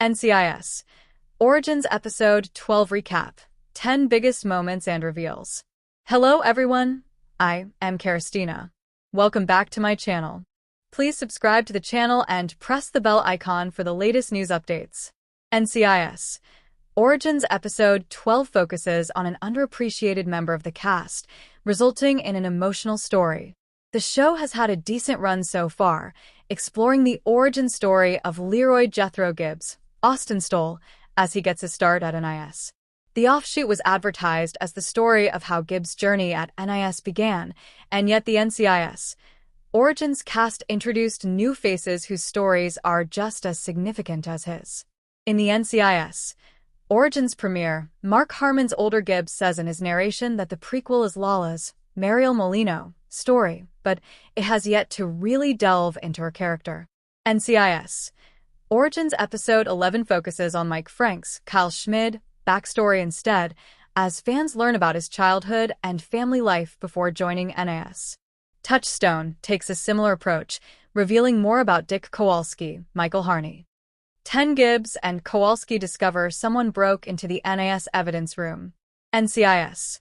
NCIS Origins Episode 12 Recap 10 Biggest Moments and Reveals. Hello everyone, I am Karistina. Welcome back to my channel. Please subscribe to the channel and press the bell icon for the latest news updates. NCIS Origins Episode 12 focuses on an underappreciated member of the cast, resulting in an emotional story. The show has had a decent run so far, exploring the origin story of Leroy Jethro Gibbs, Austin Stoll, as he gets his start at NIS. The offshoot was advertised as the story of how Gibbs' journey at NIS began, and yet the NCIS Origins cast introduced new faces whose stories are just as significant as his. In the NCIS Origins premiere, Mark Harmon's older Gibbs says in his narration that the prequel is Lala's, Mariel Molino, story, but it has yet to really delve into her character. NCIS Origins Episode 11 focuses on Mike Frank's, Kyle Schmid, backstory instead, as fans learn about his childhood and family life before joining NIS. Touchstone takes a similar approach, revealing more about Dick Kowalski, Michael Harney. 10 Gibbs and Kowalski discover someone broke into the NIS evidence room. NCIS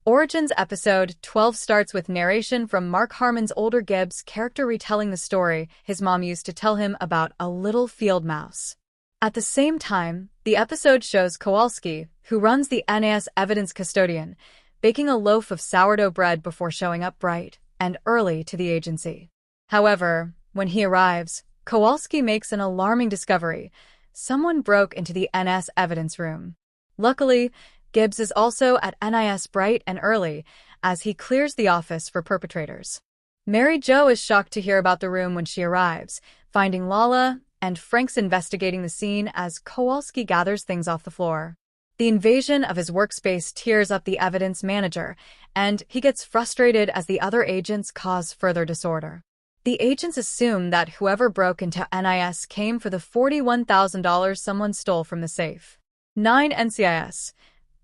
Origins Episode 12 starts with narration from Mark Harmon's older Gibbs character retelling the story his mom used to tell him about a little field mouse. At the same time, the episode shows Kowalski, who runs the NIS evidence custodian, baking a loaf of sourdough bread before showing up bright and early to the agency. However, when he arrives, Kowalski makes an alarming discovery. Someone broke into the NIS evidence room. Luckily, Gibbs is also at NIS bright and early, as he clears the office for perpetrators. Mary Jo is shocked to hear about the room when she arrives, finding Lala and Frank's investigating the scene as Kowalski gathers things off the floor. The invasion of his workspace tears up the evidence manager, and he gets frustrated as the other agents cause further disorder. The agents assume that whoever broke into NIS came for the $41,000 someone stole from the safe. 9 NCIS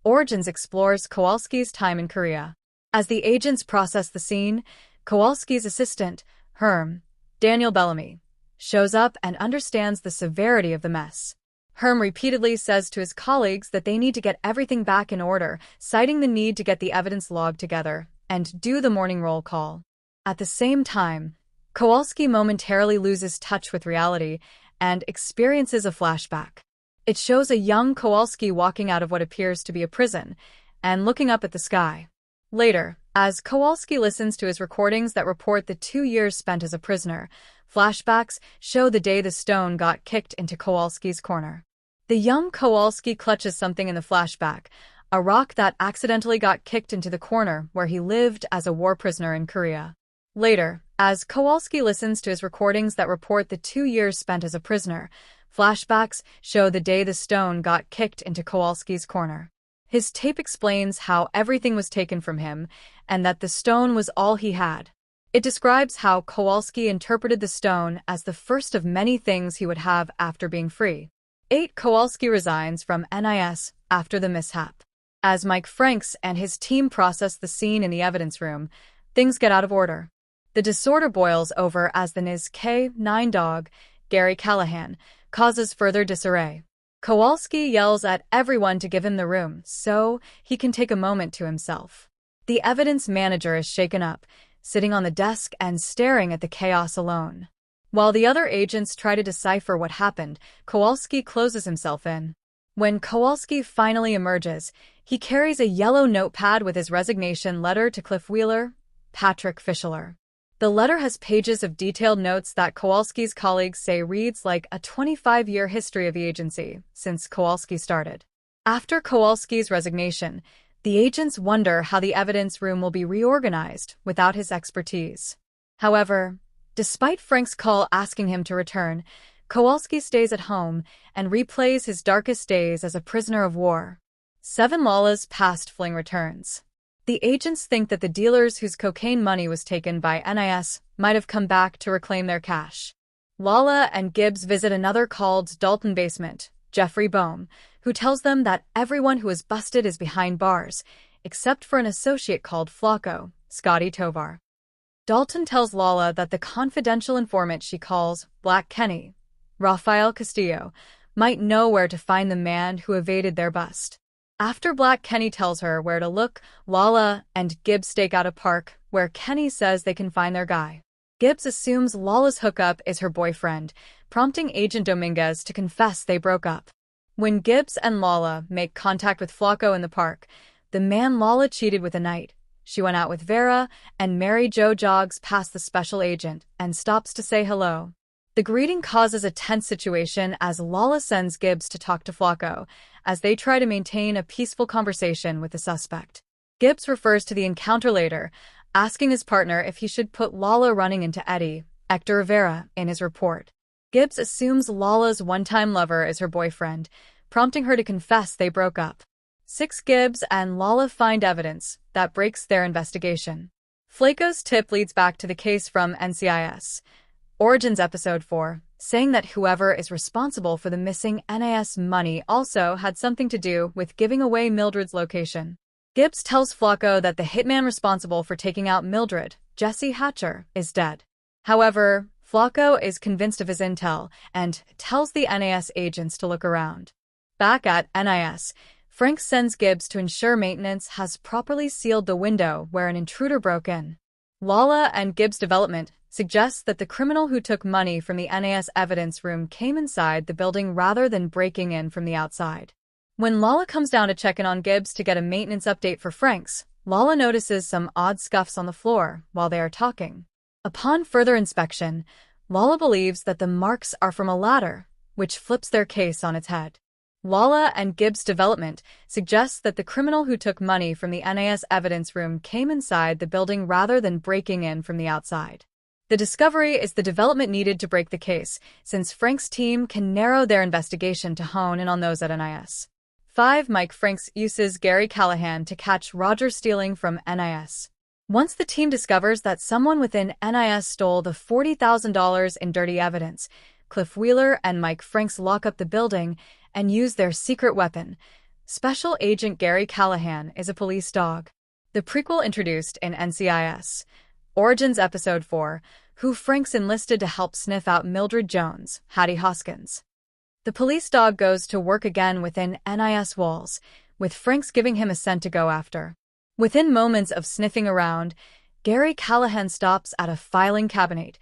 Origins explores Kowalski's time in Korea. As the agents process the scene, Kowalski's assistant, Herm, Daniel Bellamy, shows up and understands the severity of the mess. Herm repeatedly says to his colleagues that they need to get everything back in order, citing the need to get the evidence log together and do the morning roll call. At the same time, Kowalski momentarily loses touch with reality and experiences a flashback. It shows a young Kowalski walking out of what appears to be a prison and looking up at the sky. Later, as Kowalski listens to his recordings that report the 2 years spent as a prisoner, flashbacks show the day the stone got kicked into Kowalski's corner. The young Kowalski clutches something in the flashback, a rock that accidentally got kicked into the corner where he lived as a war prisoner in Korea. Later, as Kowalski listens to his recordings that report the 2 years spent as a prisoner, flashbacks show the day the stone got kicked into Kowalski's corner. His tape explains how everything was taken from him and that the stone was all he had. It describes how Kowalski interpreted the stone as the first of many things he would have after being free. 8 Kowalski resigns from NIS after the mishap. As Mike Franks and his team process the scene in the evidence room, things get out of order. The disorder boils over as the NCIS K-9 dog, Gary Callahan, causes further disarray. Kowalski yells at everyone to give him the room so he can take a moment to himself. The evidence manager is shaken up, sitting on the desk and staring at the chaos alone. While the other agents try to decipher what happened, Kowalski closes himself in. When Kowalski finally emerges, he carries a yellow notepad with his resignation letter to Cliff Wheeler, Patrick Fischler. The letter has pages of detailed notes that Kowalski's colleagues say reads like a 25-year history of the agency since Kowalski started. After Kowalski's resignation, the agents wonder how the evidence room will be reorganized without his expertise. However, despite Frank's call asking him to return, Kowalski stays at home and replays his darkest days as a prisoner of war. 7 Lala's past fling returns. The agents think that the dealers whose cocaine money was taken by NIS might have come back to reclaim their cash. Lala and Gibbs visit another called Dalton basement, Jeffrey Boehm, who tells them that everyone who is busted is behind bars, except for an associate called Flacco, Scotty Tovar. Dalton tells Lala that the confidential informant she calls Black Kenny, Rafael Castillo, might know where to find the man who evaded their bust. After Black Kenny tells her where to look, Lala and Gibbs stake out a park where Kenny says they can find their guy. Gibbs assumes Lala's hookup is her boyfriend, prompting Agent Dominguez to confess they broke up. When Gibbs and Lala make contact with Flaco in the park, the man Lala cheated with a night. She went out with Vera, and Mary Jo jogs past the special agent and stops to say hello. The greeting causes a tense situation as Lala sends Gibbs to talk to Flaco, as they try to maintain a peaceful conversation with the suspect. Gibbs refers to the encounter later, asking his partner if he should put Lala running into Eddie, Hector Rivera, in his report. Gibbs assumes Lala's one-time lover is her boyfriend, prompting her to confess they broke up. Gibbs and Lala find evidence that breaks their investigation. Flaco's tip leads back to the case from NCIS Origins Episode 4, saying that whoever is responsible for the missing NIS money also had something to do with giving away Mildred's location. Gibbs tells Flaco that the hitman responsible for taking out Mildred, Jesse Hatcher, is dead. However, Flaco is convinced of his intel and tells the NIS agents to look around. Back at NIS, Frank sends Gibbs to ensure maintenance has properly sealed the window where an intruder broke in. Lala and Gibbs' development suggests that the criminal who took money from the NIS evidence room came inside the building rather than breaking in from the outside. When Lala comes down to check in on Gibbs to get a maintenance update for Franks, Lala notices some odd scuffs on the floor while they are talking. Upon further inspection, Lala believes that the marks are from a ladder, which flips their case on its head. Lala and Gibbs' development suggests that the criminal who took money from the NIS evidence room came inside the building rather than breaking in from the outside. The discovery is the development needed to break the case, since Frank's team can narrow their investigation to hone in on those at NIS. 5. Mike Franks uses Gary Callahan to catch Roger stealing from NIS. Once the team discovers that someone within NIS stole the $40,000 in dirty evidence, Cliff Wheeler and Mike Franks lock up the building and use their secret weapon. Special Agent Gary Callahan is a police dog. The prequel introduced in NCIS Origins Episode 4, who Franks enlisted to help sniff out Mildred Jones, Hattie Hoskins. The police dog goes to work again within NIS walls, with Franks giving him a scent to go after. Within moments of sniffing around, Gary Callahan stops at a filing cabinet,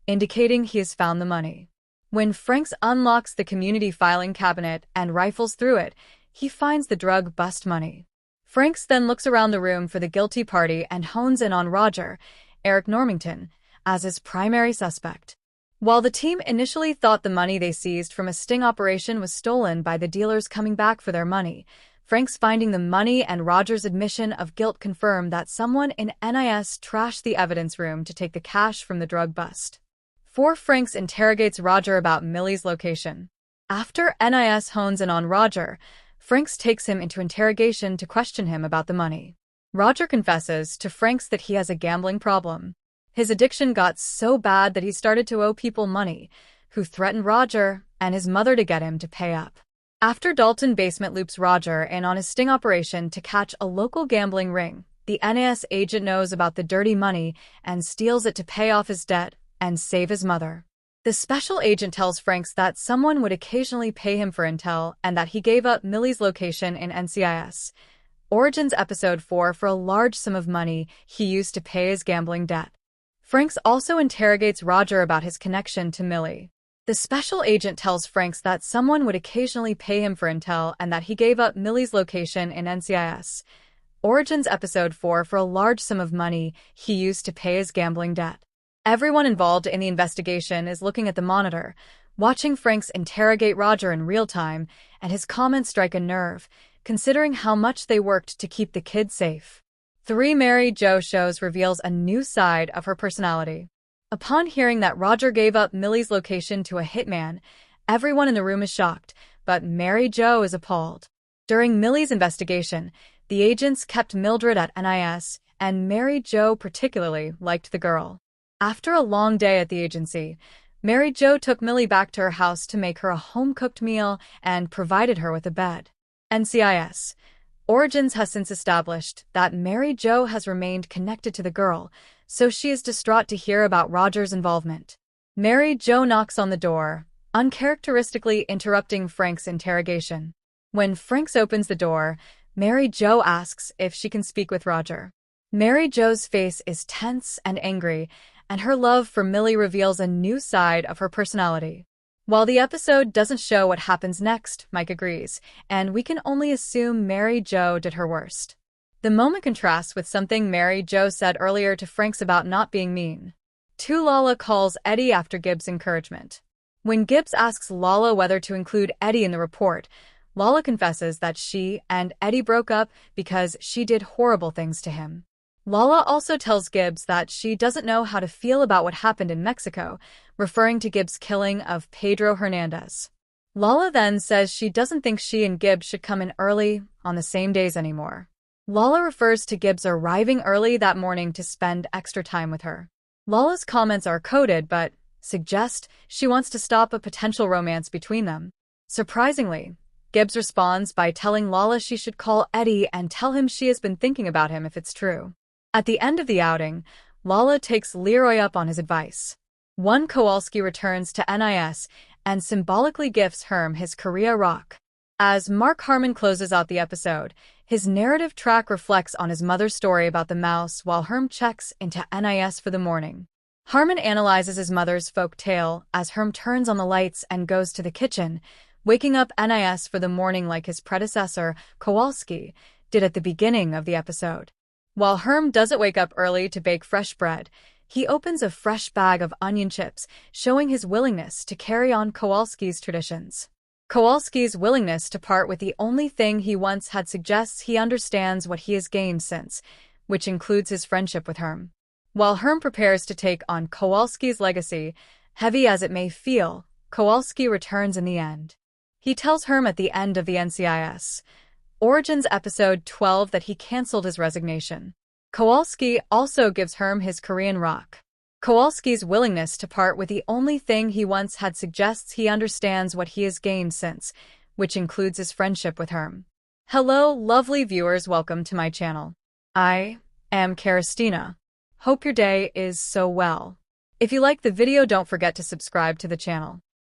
indicating he has found the money. When Franks unlocks the community filing cabinet and rifles through it, he finds the drug bust money. Franks then looks around the room for the guilty party and hones in on Roger, Eric Normington, as his primary suspect. While the team initially thought the money they seized from a sting operation was stolen by the dealers coming back for their money, Franks finding the money and Roger's admission of guilt confirm that someone in NIS trashed the evidence room to take the cash from the drug bust. 4. Franks interrogates Roger about Millie's location. After NIS hones in on Roger, Franks takes him into interrogation to question him about the money. Roger confesses to Franks that he has a gambling problem. His addiction got so bad that he started to owe people money, who threatened Roger and his mother to get him to pay up. After Dalton basement loops Roger in on his sting operation to catch a local gambling ring, the NIS agent knows about the dirty money and steals it to pay off his debt and save his mother. The special agent tells Franks that someone would occasionally pay him for intel and that he gave up Millie's location in NCIS Origins Episode 4 for a large sum of money he used to pay his gambling debt. Franks also interrogates Roger about his connection to Millie. The special agent tells Franks that someone would occasionally pay him for intel and that he gave up Millie's location in NCIS Origins Episode 4 for a large sum of money he used to pay his gambling debt. Everyone involved in the investigation is looking at the monitor, watching Franks interrogate Roger in real time, and his comments strike a nerve, considering how much they worked to keep the kid safe. 3. Mary Jo shows reveals a new side of her personality. Upon hearing that Roger gave up Millie's location to a hitman, everyone in the room is shocked, but Mary Jo is appalled. During Millie's investigation, the agents kept Mildred at NIS, and Mary Jo particularly liked the girl. After a long day at the agency, Mary Jo took Millie back to her house to make her a home-cooked meal and provided her with a bed. NCIS Origins has since established that Mary Jo has remained connected to the girl, so she is distraught to hear about Roger's involvement. Mary Jo knocks on the door, uncharacteristically interrupting Frank's interrogation. When Franks opens the door, Mary Jo asks if she can speak with Roger. Mary Jo's face is tense and angry, and her love for Millie reveals a new side of her personality. While the episode doesn't show what happens next, Mike agrees, and we can only assume Mary Jo did her worst. The moment contrasts with something Mary Jo said earlier to Franks about not being mean. Lala calls Eddie after Gibbs' encouragement. When Gibbs asks Lala whether to include Eddie in the report, Lala confesses that she and Eddie broke up because she did horrible things to him. Lala also tells Gibbs that she doesn't know how to feel about what happened in Mexico, referring to Gibbs' killing of Pedro Hernandez. Lala then says she doesn't think she and Gibbs should come in early on the same days anymore. Lala refers to Gibbs arriving early that morning to spend extra time with her. Lala's comments are coded but suggest she wants to stop a potential romance between them. Surprisingly, Gibbs responds by telling Lala she should call Eddie and tell him she has been thinking about him if it's true. At the end of the outing, Lala takes Leroy up on his advice. Kowalski returns to NIS and symbolically gifts Herm his Korea rock. As Mark Harmon closes out the episode, his narrative track reflects on his mother's story about the mouse while Herm checks into NIS for the morning. Harmon analyzes his mother's folk tale as Herm turns on the lights and goes to the kitchen, waking up NIS for the morning like his predecessor, Kowalski, did at the beginning of the episode. While Herm doesn't wake up early to bake fresh bread, he opens a fresh bag of onion chips, showing his willingness to carry on Kowalski's traditions. Kowalski's willingness to part with the only thing he once had suggests he understands what he has gained since, which includes his friendship with Herm. While Herm prepares to take on Kowalski's legacy, heavy as it may feel, Kowalski returns in the end. He tells Herm at the end of the NCIS Origins episode 12 that he cancelled his resignation. Kowalski also gives Herm his Korean rock. Kowalski's willingness to part with the only thing he once had suggests he understands what he has gained since, which includes his friendship with Herm. Hello, lovely viewers, welcome to my channel. I am Kerstina. Hope your day is so well. If you like the video, don't forget to subscribe to the channel.